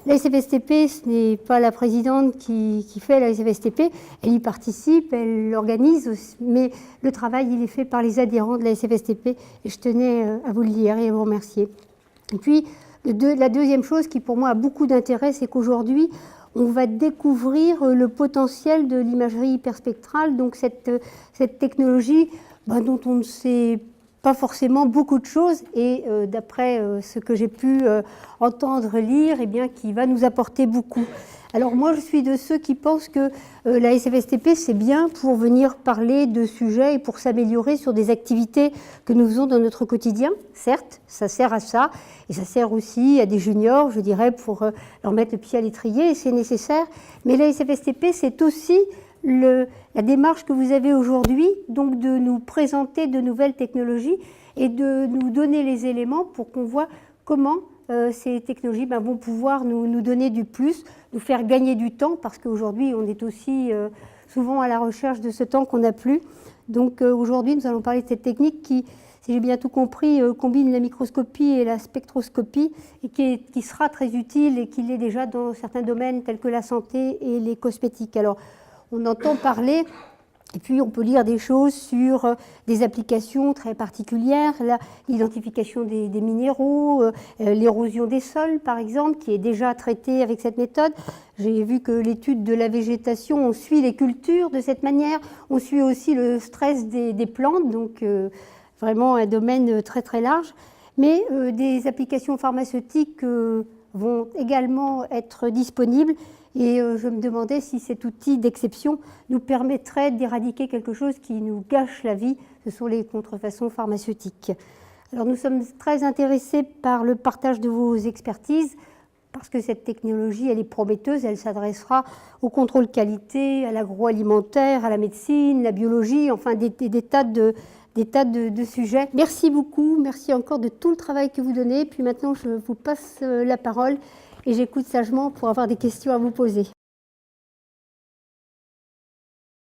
La SFSTP, ce n'est pas la présidente qui fait la SFSTP, elle y participe, elle l'organise, mais le travail il est fait par les adhérents de la SFSTP et je tenais à vous le dire et à vous remercier. Et puis la deuxième chose qui pour moi a beaucoup d'intérêt, c'est qu'aujourd'hui on va découvrir le potentiel de l'imagerie hyperspectrale, donc cette technologie dont on ne sait pas forcément beaucoup de choses et d'après ce que j'ai pu entendre, lire, eh bien, qui va nous apporter beaucoup. Alors moi je suis de ceux qui pensent que la SFSTP c'est bien pour venir parler de sujets et pour s'améliorer sur des activités que nous faisons dans notre quotidien. Certes, ça sert à ça et ça sert aussi à des juniors, je dirais, pour leur mettre le pied à l'étrier et c'est nécessaire. Mais la SFSTP c'est aussi la démarche que vous avez aujourd'hui, donc de nous présenter de nouvelles technologies et de nous donner les éléments pour qu'on voit comment ces technologies vont pouvoir nous donner du plus, nous faire gagner du temps, parce qu'aujourd'hui on est aussi souvent à la recherche de ce temps qu'on n'a plus. Donc aujourd'hui nous allons parler de cette technique qui, si j'ai bien tout compris, combine la microscopie et la spectroscopie et qui sera très utile et qui l'est déjà dans certains domaines tels que la santé et les cosmétiques. Alors, on entend parler, et puis on peut lire des choses sur des applications très particulières, l'identification des minéraux, l'érosion des sols par exemple, qui est déjà traitée avec cette méthode. J'ai vu que l'étude de la végétation, on suit les cultures de cette manière, on suit aussi le stress des plantes, donc vraiment un domaine très très large. Mais des applications pharmaceutiques vont également être disponibles. Et je me demandais si cet outil d'exception nous permettrait d'éradiquer quelque chose qui nous gâche la vie, ce sont les contrefaçons pharmaceutiques. Alors nous sommes très intéressés par le partage de vos expertises, parce que cette technologie, elle est prometteuse, elle s'adressera au contrôle qualité, à l'agroalimentaire, à la médecine, la biologie, enfin des tas de sujets. Merci beaucoup, merci encore de tout le travail que vous donnez. Puis maintenant, je vous passe la parole et j'écoute sagement pour avoir des questions à vous poser.